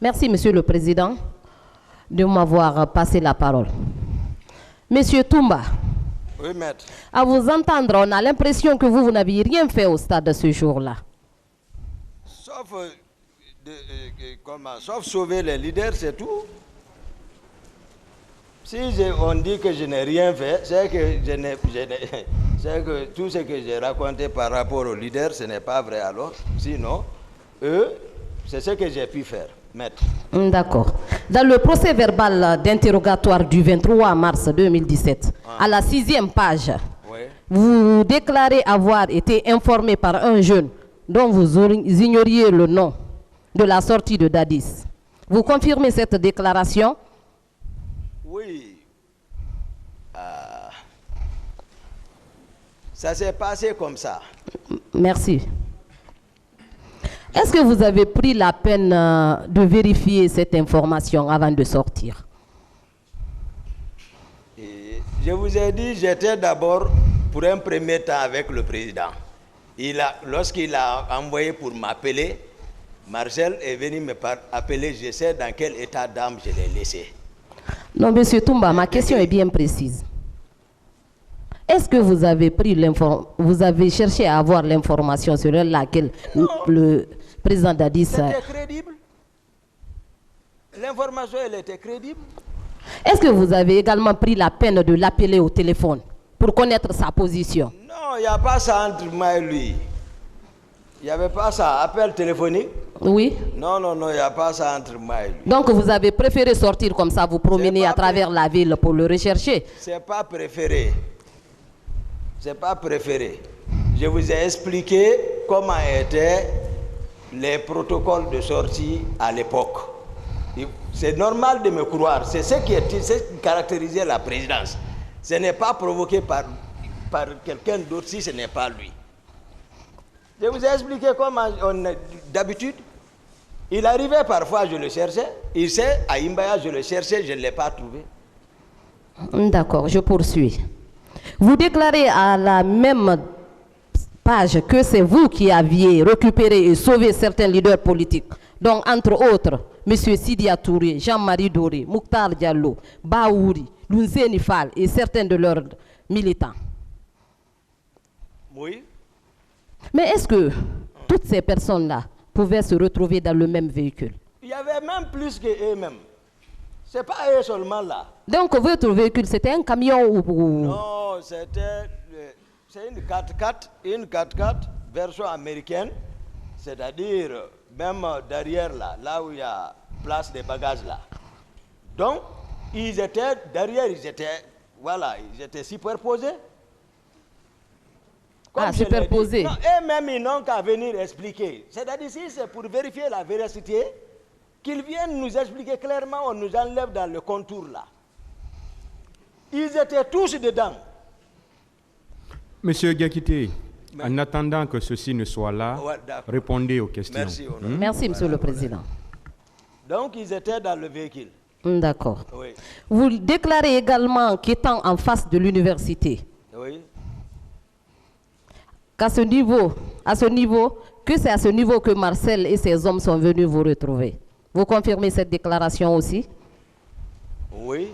Merci, Monsieur le Président, de m'avoir passé la parole. Monsieur Toumba, Oui, maître. à vous entendre, on a l'impression que vous n'aviez rien fait au stade de ce jour-là. Sauf sauver les leaders, c'est tout. Si on dit que je n'ai rien fait, c'est que tout ce que j'ai raconté par rapport aux leaders, ce n'est pas vrai alors. Sinon, eux, c'est ce que j'ai pu faire, maître. D'accord. Dans le procès verbal d'interrogatoire du 23 mars 2017, à la 6e page, Oui. vous déclarez avoir été informé par un jeune dont vous ignoriez le nom de la sortie de Dadis. Vous confirmez cette déclaration? Oui. Ça s'est passé comme ça. Merci. Est-ce que vous avez pris la peine de vérifier cette information avant de sortir? Et je vous ai dit, j'étais d'abord pour un premier temps avec le président. Lorsqu'il a envoyé pour m'appeler, Marcel est venu me appeler, je sais dans quel état d'âme je l'ai laissé. Non, Monsieur Toumba, ma question est bien précise. Est-ce que vous avez cherché à avoir l'information sur laquelle le président Dadis... C'était crédible. L'information, elle était crédible. Est-ce que vous avez également pris la peine de l'appeler au téléphone pour connaître sa position? Non, il n'y a pas ça entre moi et lui. Il n'y avait pas ça. Appel téléphonique? Oui. Non, il n'y a pas ça entre moi et lui. Donc vous avez préféré sortir comme ça, vous promener à travers la ville pour le rechercher? C'est pas préféré. C'est pas préféré. Je vous ai expliqué comment étaient les protocoles de sortie à l'époque. C'est normal de me croire. C'est ce qui caractérisait la présidence. Ce n'est pas provoqué par quelqu'un d'autre si ce n'est pas lui. Je vous ai expliqué comment d'habitude, il arrivait parfois, je le cherchais. Il sait, à Imbaya, je le cherchais, je ne l'ai pas trouvé. D'accord, je poursuis. Vous déclarez à la même page que c'est vous qui aviez récupéré et sauvé certains leaders politiques, donc entre autres, M. Sidia Touré, Jean-Marie Doré, Mouktar Diallo, Baouri, Lounzeni Fall et certains de leurs militants. Oui. Mais est-ce que toutes ces personnes-là pouvaient se retrouver dans le même véhicule? Il y avait même plus qu'eux-mêmes. Ce n'est pas eux seulement là. Donc votre véhicule, c'était un camion ou... Non, c'est une 4x4 version américaine, c'est-à-dire même derrière là où il y a place des bagages là. Donc, ils étaient derrière, ils étaient superposés. Comme superposés. Eux-mêmes, ils n'ont qu'à venir expliquer. C'est-à-dire, si c'est pour vérifier la véracité, qu'ils viennent nous expliquer clairement, on nous enlève dans le contour là. Ils étaient tous dedans. Monsieur Gakité, en attendant que ceci ne soit là, répondez aux questions. Merci, Merci, Monsieur le Président. Donc, ils étaient dans le véhicule. D'accord. Oui. Vous déclarez également qu'étant en face de l'université, Oui. que c'est à ce niveau que Marcel et ses hommes sont venus vous retrouver. Vous confirmez cette déclaration aussi? Oui.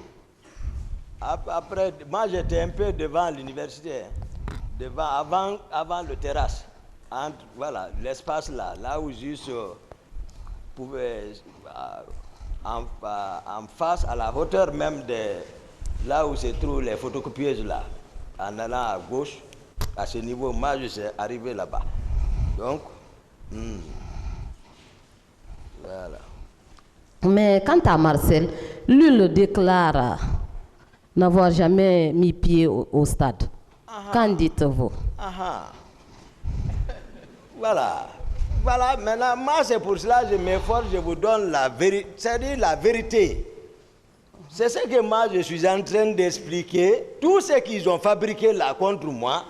Après, moi j'étais un peu devant l'université, avant le terrasse, voilà, l'espace là où juste pouvait, en face, à la hauteur même de là où se trouvent les photocopieuses là, en allant à gauche, à ce niveau, moi je suis arrivé là-bas. Donc, voilà. Mais quant à Marcel, lui le déclare n'avoir jamais mis pied au stade. Qu'en dites-vous? Voilà. Voilà, maintenant, moi c'est pour cela que je m'efforce, je vous donne la vérité. C'est-à-dire la vérité. C'est ce que moi je suis en train d'expliquer. Tout ce qu'ils ont fabriqué là contre moi,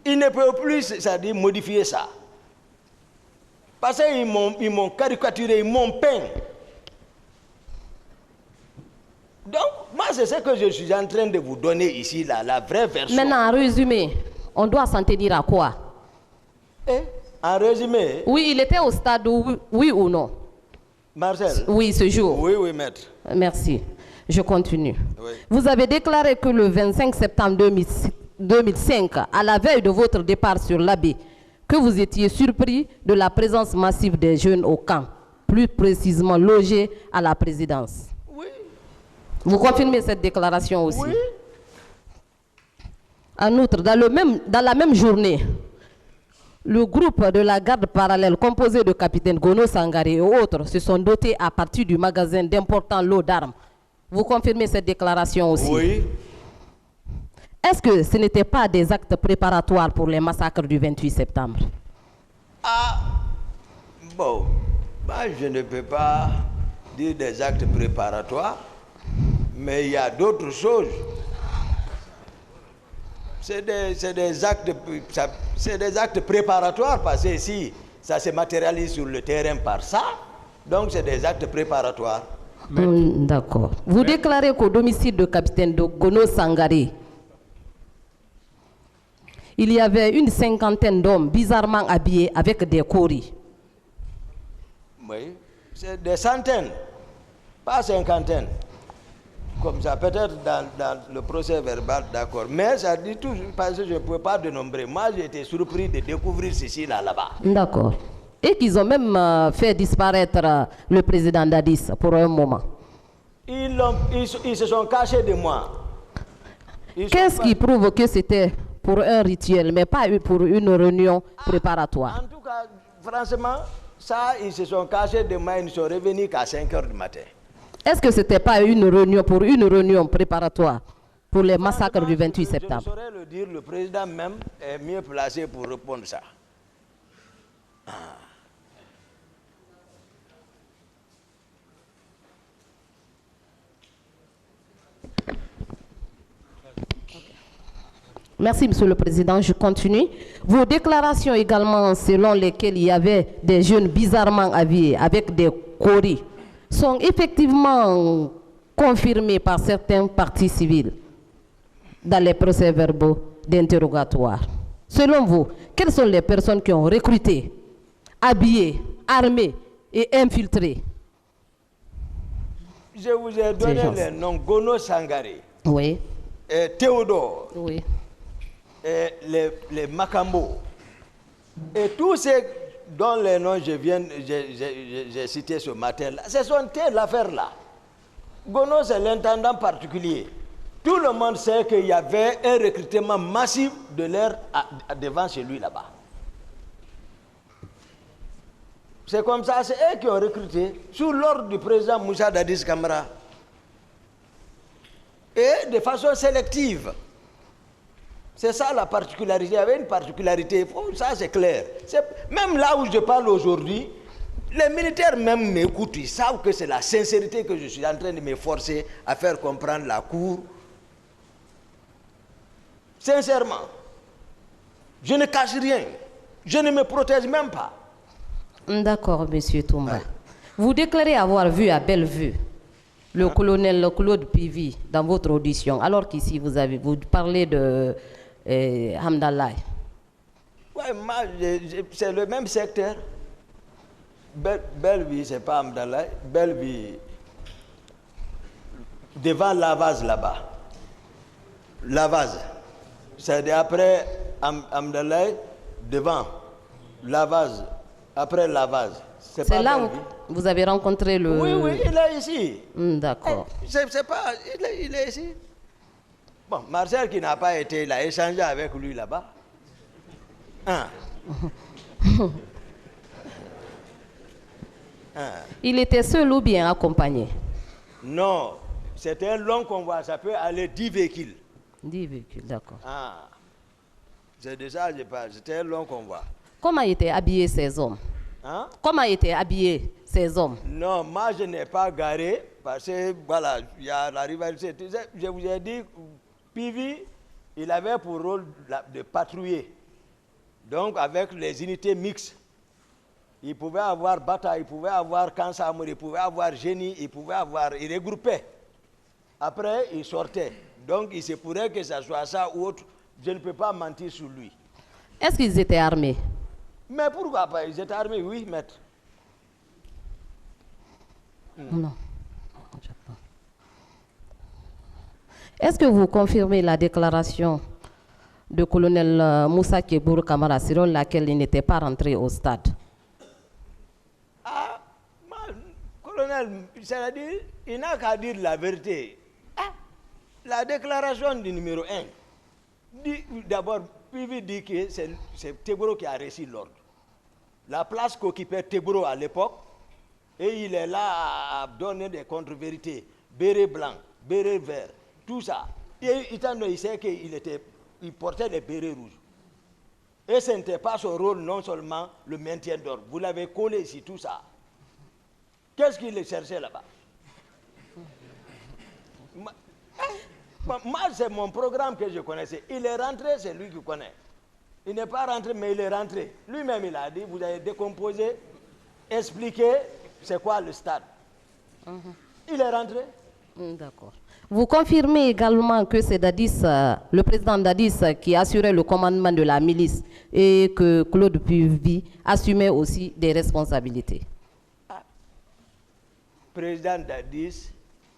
ils ne peuvent plus, c'est-à-dire modifier ça. Parce qu'ils m'ont caricaturé, ils m'ont peint. Donc, moi, c'est ce que je suis en train de vous donner ici, là, la vraie version. Maintenant, en résumé, on doit s'en tenir à quoi? En résumé? Oui, il était au stade, oui ou non? Marcel? Oui, ce jour. Oui, oui, maître. Merci. Je continue. Oui. Vous avez déclaré que le 25 septembre 2005, à la veille de votre départ sur l'Abbé, que vous étiez surpris de la présence massive des jeunes au camp, plus précisément logés à la présidence. Oui. Vous confirmez cette déclaration aussi? Oui. En outre, dans la même journée, le groupe de la garde parallèle composé de capitaine Gono Sangaré et autres se sont dotés à partir du magasin d'importants lots d'armes. Vous confirmez cette déclaration aussi? Oui. Est-ce que ce n'était pas des actes préparatoires pour les massacres du 28 septembre? Ah, bon, moi je ne peux pas dire des actes préparatoires, mais il y a d'autres choses. C'est des actes préparatoires parce que si ça se matérialise sur le terrain par ça, donc c'est des actes préparatoires. D'accord. Vous déclarez qu'au domicile de capitaine Gono Sangaré, il y avait une cinquantaine d'hommes bizarrement habillés avec des coris. Oui, c'est des centaines, pas cinquantaines. Comme ça, peut-être dans le procès verbal, d'accord. Mais ça dit tout, parce que je ne peux pas dénombrer. Moi, j'ai été surpris de découvrir ceci là-bas. D'accord. Et qu'ils ont même fait disparaître le président Dadis pour un moment. Ils se sont cachés de moi. Qu'est-ce qui prouve que c'était pour un rituel, mais pas pour une réunion préparatoire? En tout cas, franchement, ça, ils se sont cachés de moi. Ils ne sont revenus qu'à 5 heures du matin. Est-ce que ce n'était pas une réunion préparatoire pour les massacres du 28 septembre? Je saurais le dire, le président même est mieux placé pour répondre ça. Merci, Monsieur le Président. Je continue. Vos déclarations également, selon lesquelles il y avait des jeunes bizarrement habillés avec des coris, sont effectivement confirmées par certains partis civils dans les procès-verbaux d'interrogatoire. Selon vous, quelles sont les personnes qui ont recruté, habillé, armé et infiltré? Je vous ai donné les noms Gono Sangaré, Oui. et Théodore, Oui. et les Makambo, et tous ceux dont les noms j'ai cité ce matin-là, ce sont l'affaire-là. Gono, c'est l'intendant particulier. Tout le monde sait qu'il y avait un recrutement massif de l'air devant chez lui là-bas. C'est comme ça, c'est eux qui ont recruté, sous l'ordre du président Moussa Dadis Camara. Et de façon sélective. C'est ça la particularité. Il y avait une particularité, ça c'est clair. Même là où je parle aujourd'hui, les militaires même m'écoutent, ils savent que c'est la sincérité que je suis en train de m'efforcer à faire comprendre la cour. Sincèrement, je ne cache rien. Je ne me protège même pas. D'accord, Monsieur Toumba. Vous déclarez avoir vu à Bellevue le colonel Claude Pivi dans votre audition, alors qu'ici vous parlez de Hamdallah. Oui, c'est le même secteur. Bellevue, c'est pas Hamdallah. Bellevue, devant Lavaz là-bas. Lavaz. C'est après Hamdallah, devant Lavaz. Après Lavaz. C'est là où vous avez rencontré le... Oui, oui, il est ici. D'accord. C'est pas... Il est ici. Bon, Marcel qui n'a pas été, il a échangé avec lui là-bas. Il était seul ou bien accompagné? Non, c'était un long convoi, ça peut aller 10 véhicules. 10 véhicules, d'accord. C'est de ça que je parle, c'était un long convoi. Comment étaient habillés ces hommes? Comment étaient habillés ces hommes? Non, moi je n'ai pas garé, parce que voilà, il y a la rivalité. Je vous ai dit, Pivi, il avait pour rôle de patrouiller. Donc avec les unités mixtes. Il pouvait avoir Bata, il pouvait avoir Kansamur, il pouvait avoir Génie, il regroupait. Après, il sortait. Donc il se pourrait que ça soit ça ou autre. Je ne peux pas mentir sur lui. Est-ce qu'ils étaient armés? Mais pourquoi pas? Ils étaient armés, oui, maître. Non. J'attends. Est-ce que vous confirmez la déclaration de colonel Moussa Kebour Kamara selon laquelle il n'était pas rentré au stade? Ah, colonel, c'est-à-dire, il n'a qu'à dire la vérité. Ah, la déclaration du numéro 1, d'abord, Pivi dit que c'est Teboro qui a reçu l'ordre. La place qu'occupait Teboro à l'époque, et il est là à donner des contre-vérités. Béret blanc, béret vert, tout ça. Et il sait qu'il portait des bérets rouges. Et ce n'était pas son rôle, non seulement le maintien d'ordre. Vous l'avez collé ici, tout ça. Qu'est-ce qu'il cherchait là-bas? Moi, c'est mon programme que je connaissais. Il est rentré, c'est lui qui connaît. Il n'est pas rentré, mais il est rentré. Lui-même, il a dit, vous avez décomposé, expliqué c'est quoi le stade. Il est rentré. D'accord. Vous confirmez également que c'est Dadis, le président Dadis, qui assurait le commandement de la milice et que Claude Puvi assumait aussi des responsabilités. Président Dadis,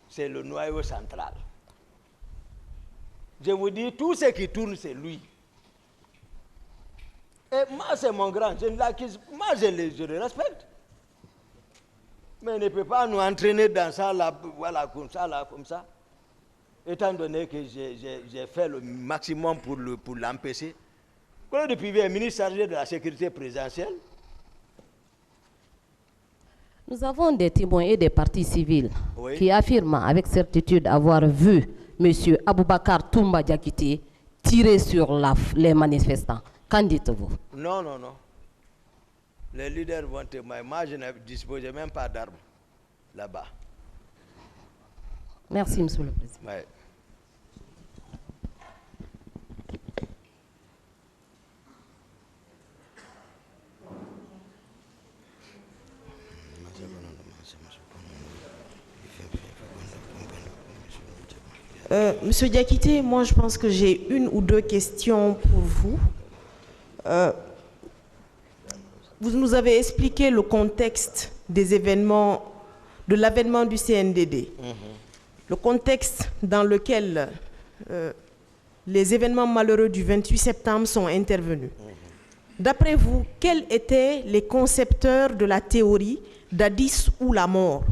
c'est le noyau central. Je vous dis, tout ce qui tourne, c'est lui. Et moi, c'est mon grand. Moi, je le respecte. Mais il ne peut pas nous entraîner dans ça, là, voilà, comme ça. Étant donné que j'ai fait le maximum pour l'empêcher. Claude Puvi est ministre chargé de la sécurité présidentielle. Nous avons des témoins et des partis civils qui affirment avec certitude avoir vu M. Aboubakar Toumba Diakité tirer sur les manifestants. Qu'en dites-vous? Non. Les leaders vont témoigner. Moi, je ne disposais même pas d'armes là-bas. Merci, M. le Président. Ouais. Monsieur Diakité, moi je pense que j'ai une ou deux questions pour vous. Vous nous avez expliqué le contexte des événements, de l'avènement du CNDD. Le contexte dans lequel les événements malheureux du 28 septembre sont intervenus. D'après vous, quels étaient les concepteurs de la théorie Dadis ou la mort?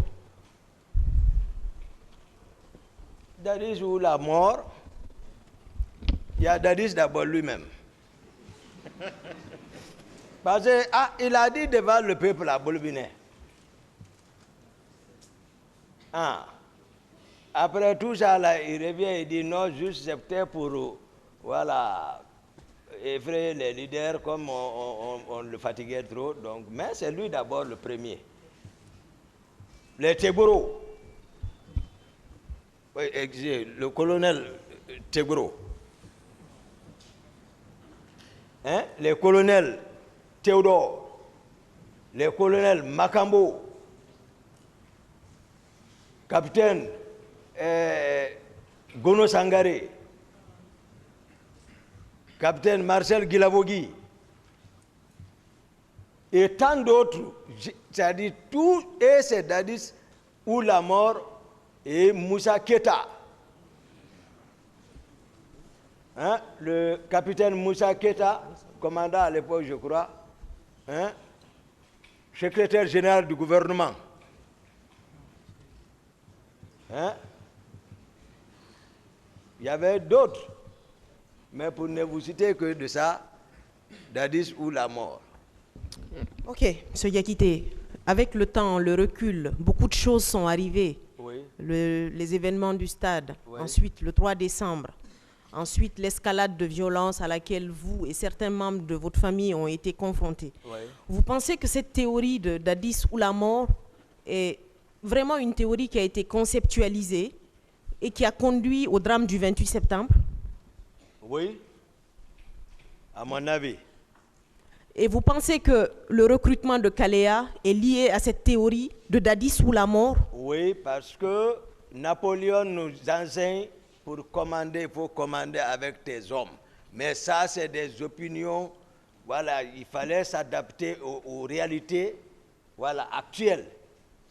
Dadis ou la mort, il y a Dadis d'abord lui-même. Parce qu'il a dit devant le peuple à Bolbiné. Après tout ça, là, il revient et dit non, juste c'était pour effrayer les leaders comme on le fatiguait trop. Donc, mais c'est lui d'abord le premier. Les Teboro. Oui, le colonel Teboro. Les colonels Théodore, les colonels Makambo, capitaine Gono Sangare, capitaine Marcel Guilavogui, et tant d'autres, c'est-à-dire tout, et c'est Dadis ou la mort, et Moussa Keta. Le capitaine Moussa Keta, commandant à l'époque, je crois, secrétaire général du gouvernement. Il y avait d'autres, mais pour ne vous citer que de ça, Dadis ou la mort. Ok, M. Diakité, avec le temps, le recul, beaucoup de choses sont arrivées. Oui. Les événements du stade, Oui. ensuite le 3 décembre, ensuite l'escalade de violence à laquelle vous et certains membres de votre famille ont été confrontés. Oui. Vous pensez que cette théorie de Dadis ou la mort est vraiment une théorie qui a été conceptualisée et qui a conduit au drame du 28 septembre? Oui, à mon avis. Et vous pensez que le recrutement de Kaléa est lié à cette théorie de Dadis ou la mort? Oui, parce que Napoléon nous enseigne pour commander, il faut commander avec tes hommes. Mais ça, c'est des opinions. Voilà, il fallait s'adapter aux réalités actuelles.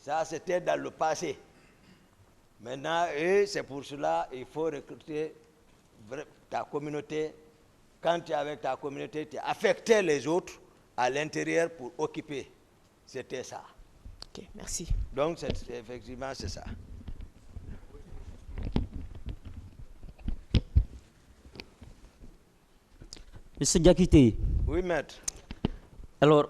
Ça, c'était dans le passé. Maintenant, c'est pour cela qu'il faut recruter ta communauté. Quand tu es avec ta communauté, tu affectais les autres à l'intérieur pour occuper. C'était ça. Ok, merci. Donc, effectivement, c'est ça. Monsieur Diakité. Oui, maître. Alors,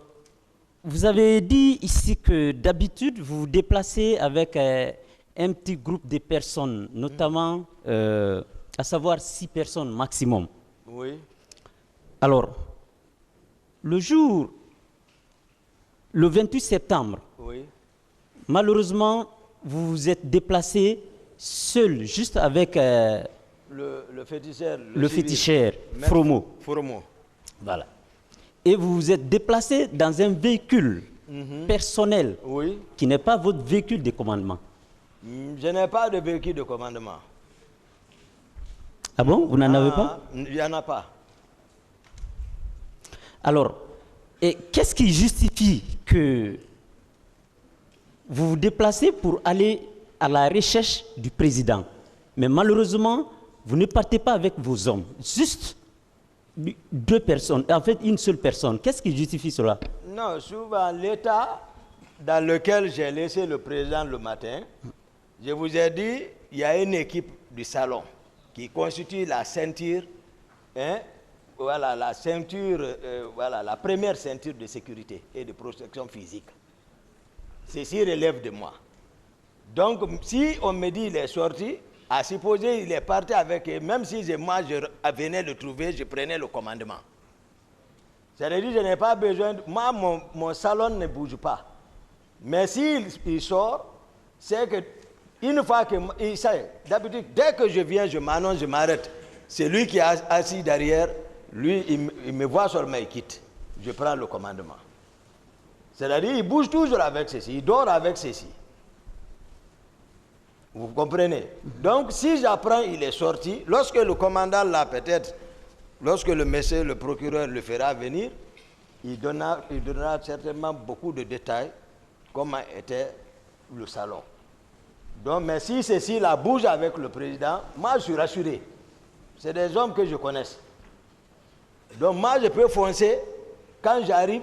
vous avez dit ici que d'habitude, vous vous déplacez avec un petit groupe de personnes, notamment, à savoir 6 personnes maximum. Oui. Alors, le jour, le 28 septembre, oui. Malheureusement, vous vous êtes déplacé seul, juste avec le féticheur. Le féticheur, Fromo. Fromo. Voilà. Et vous vous êtes déplacé dans un véhicule personnel qui n'est pas votre véhicule de commandement. Je n'ai pas de véhicule de commandement. Ah bon? Vous n'en avez pas? Il n'y en a pas. Alors, qu'est-ce qui justifie que vous vous déplacez pour aller à la recherche du président? Mais malheureusement, vous ne partez pas avec vos hommes. Juste 2 personnes, en fait une seule personne. Qu'est-ce qui justifie cela? Non, souvent l'état dans lequel j'ai laissé le président le matin, je vous ai dit, il y a une équipe du salon qui constitue la ceinture, voilà, la ceinture, voilà, la première ceinture de sécurité et de protection physique. Ceci relève de moi. Donc, si on me dit qu'il est sorti, à supposer il est parti avec eux, même si moi je venais le trouver, je prenais le commandement. C'est-à-dire, je n'ai pas besoin, moi mon salon ne bouge pas. Mais s'il sort, c'est que une fois que, d'habitude, dès que je viens, je m'annonce, je m'arrête. C'est lui qui est assis derrière, lui, il me voit seulement, il quitte. Je prends le commandement. C'est-à-dire, il bouge toujours avec ceci, il dort avec ceci. Vous comprenez? Donc, si j'apprends, il est sorti, lorsque le commandant là, peut-être, lorsque le monsieur, le procureur le fera venir, il donnera certainement beaucoup de détails, comment était le salon. Donc, mais si ceci là bouge avec le président, moi je suis rassuré. C'est des hommes que je connais. Donc, moi je peux foncer quand j'arrive,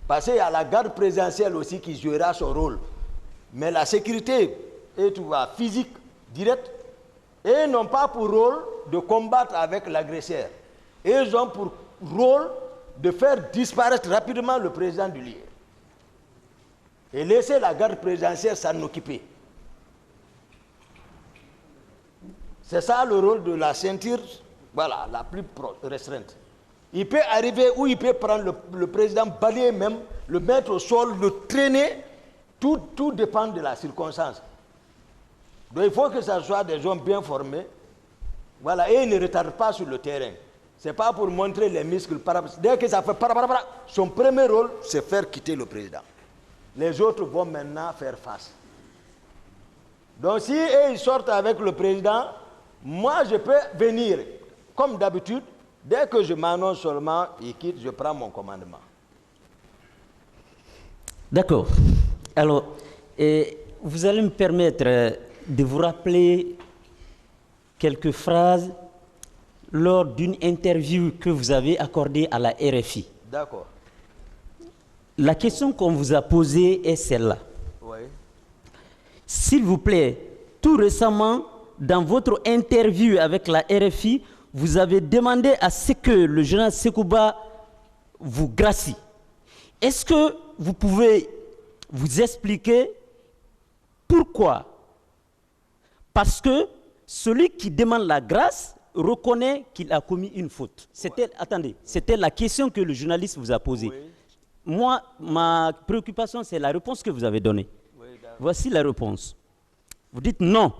parce qu'il y a la garde présidentielle aussi qui jouera son rôle. Mais la sécurité et tout va physique, direct, et ils n'ont pas pour rôle de combattre avec l'agresseur. Ils ont pour rôle de faire disparaître rapidement le président du lieu. Et laisser la garde présidentielle s'en occuper. C'est ça le rôle de la ceinture, voilà, la plus restreinte. Il peut arriver où il peut prendre le président, balayer même, le mettre au sol, le traîner. Tout dépend de la circonstance. Donc il faut que ce soit des hommes bien formés. Voilà, et ils ne retardent pas sur le terrain. Ce n'est pas pour montrer les muscles. Dès que ça fait son premier rôle, c'est faire quitter le président. Les autres vont maintenant faire face. Donc si ils sortent avec le président, moi je peux venir, comme d'habitude, dès que je m'annonce seulement, il quitte, je prends mon commandement. D'accord. Alors, vous allez me permettre de vous rappeler quelques phrases lors d'une interview que vous avez accordée à la RFI. D'accord. La question qu'on vous a posée est celle-là. Oui. S'il vous plaît, tout récemment, dans votre interview avec la RFI, vous avez demandé à ce que le général Sekouba vous gracie. Est-ce que vous pouvez vous expliquer pourquoi? Parce que celui qui demande la grâce reconnaît qu'il a commis une faute. Attendez, c'était la question que le journaliste vous a posée. Oui. Moi, ma préoccupation, c'est la réponse que vous avez donnée. Oui, voici la réponse. Vous dites non.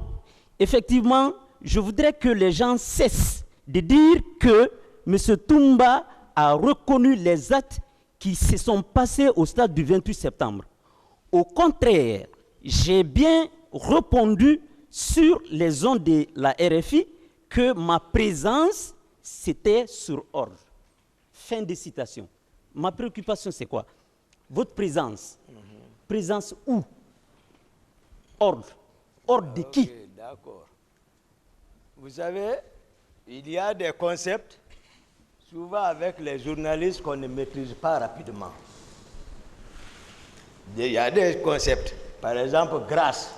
Effectivement, je voudrais que les gens cessent de dire que M. Toumba a reconnu les actes qui se sont passés au stade du 28 septembre. Au contraire, j'ai bien répondu sur les ondes de la RFI que ma présence, c'était sur ordre. Fin de citation. Ma préoccupation, c'est quoi? Votre présence. Présence où? ordre. Ordre de qui? D'accord. Vous savez, il y a des concepts, souvent avec les journalistes, qu'on ne maîtrise pas rapidement. Il y a des concepts, par exemple, grâce.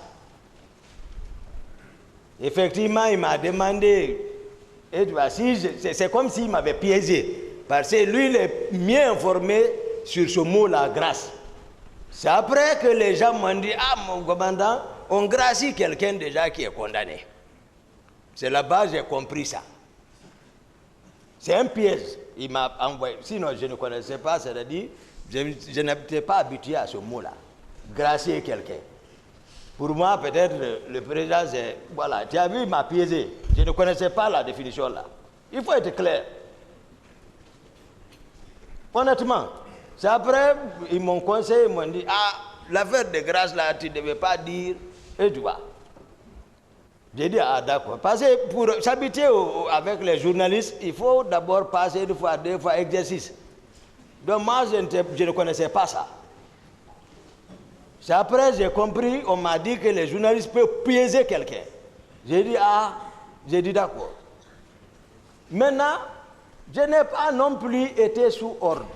Effectivement, il m'a demandé, et voici, c'est comme s'il m'avait piégé, parce que lui, il est mieux informé sur ce mot-là, grâce. C'est après que les gens m'ont dit, ah, mon commandant, on gracie quelqu'un déjà qui est condamné. C'est là-bas que j'ai compris ça. C'est un piège. Il m'a envoyé. Sinon, je ne connaissais pas, c'est-à-dire, je n'étais pas habitué à ce mot-là. Gracier quelqu'un. Pour moi, peut-être, le président, c'est... Voilà, tu as vu, il m'a piégé. Je ne connaissais pas la définition là. Il faut être clair. Honnêtement. C'est après, ils m'ont conseillé, ils m'ont dit, ah, l'affaire de grâce là, tu ne devais pas dire, et tu vois. J'ai dit, ah d'accord. Parce que pour s'habituer avec les journalistes, il faut d'abord passer une fois, deux fois exercice. Donc moi, je ne connaissais pas ça. C'est après j'ai compris, on m'a dit que les journalistes peuvent piéger quelqu'un. J'ai dit, ah, j'ai dit d'accord. Maintenant, je n'ai pas non plus été sous ordre.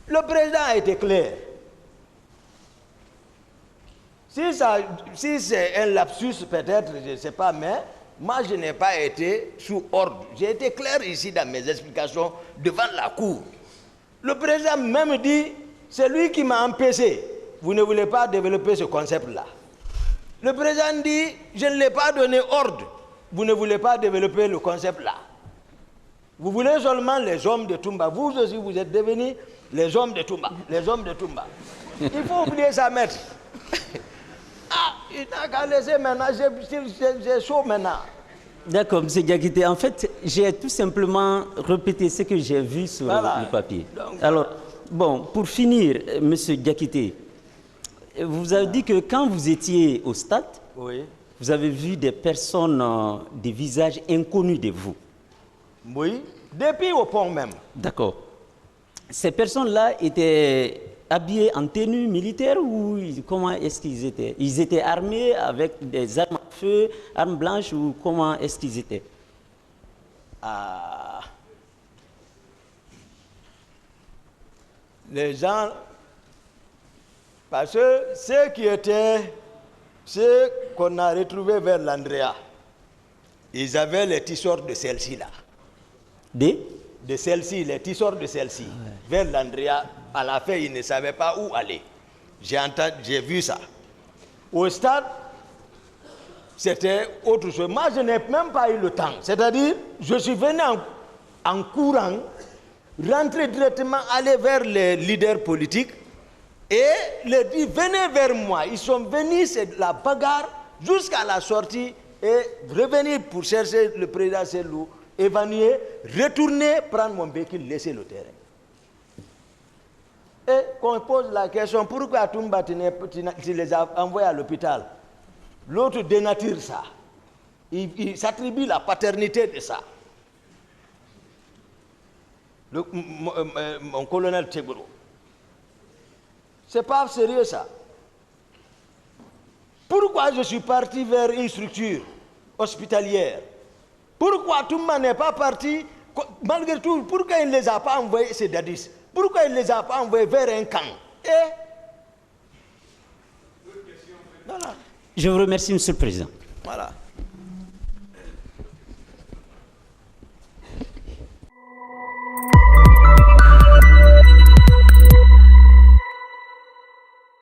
Le président a été clair. Si c'est un lapsus, peut-être, je ne sais pas, mais moi, je n'ai pas été sous ordre. J'ai été clair ici dans mes explications devant la Cour. Le président même dit, c'est lui qui m'a empêché. Vous ne voulez pas développer ce concept-là. Le président dit, je ne l'ai pas donné ordre. Vous ne voulez pas développer le concept-là. Vous voulez seulement les hommes de Toumba. Vous aussi, vous êtes devenus les hommes de Toumba. Les hommes de Toumba. Il faut oublier ça, maître. Ah, il n'a qu'à laisser maintenant, j'ai chaud maintenant. D'accord, M. Diakité. En fait, j'ai tout simplement répété ce que j'ai vu sur le papier. Donc, alors, bon, pour finir, M. Diakité, vous avez dit que quand vous étiez au stade, oui, vous avez vu des personnes, des visages inconnus de vous. Oui, depuis au pont même. D'accord. Ces personnes-là étaient habillés en tenue militaire ou comment est-ce qu'ils étaient? Ils étaient armés avec des armes à feu, armes blanches ou comment est-ce qu'ils étaient? Ah. Les gens, parce que ceux qu'on a retrouvés vers l'Andrea, ils avaient les tisseurs de celle-ci là. De celle-ci, les tisseurs de celle-ci, ouais. Vers l'Andrea, à la fin, ils ne savaient pas où aller. J'ai vu ça. Au stade, c'était autre chose. Moi, je n'ai même pas eu le temps. C'est-à-dire, je suis venu en courant, rentrer directement, aller vers les leaders politiques et leur dire, venez vers moi. Ils sont venus, c'est la bagarre, jusqu'à la sortie et revenir pour chercher le président Selou. Évanouir, retourner, prendre mon véhicule, laisser le terrain. Et qu'on pose la question, pourquoi Toumba tu les as envoyés à l'hôpital? L'autre dénature ça. Il s'attribue la paternité de ça. Mon colonel Tchegourou. C'est pas sérieux ça. Pourquoi je suis parti vers une structure hospitalière? Pourquoi Toumba n'est pas parti, malgré tout, pourquoi il ne les a pas envoyés, ces dadis? Pourquoi il ne les a pas envoyés vers un camp? Je vous remercie, M. le Président.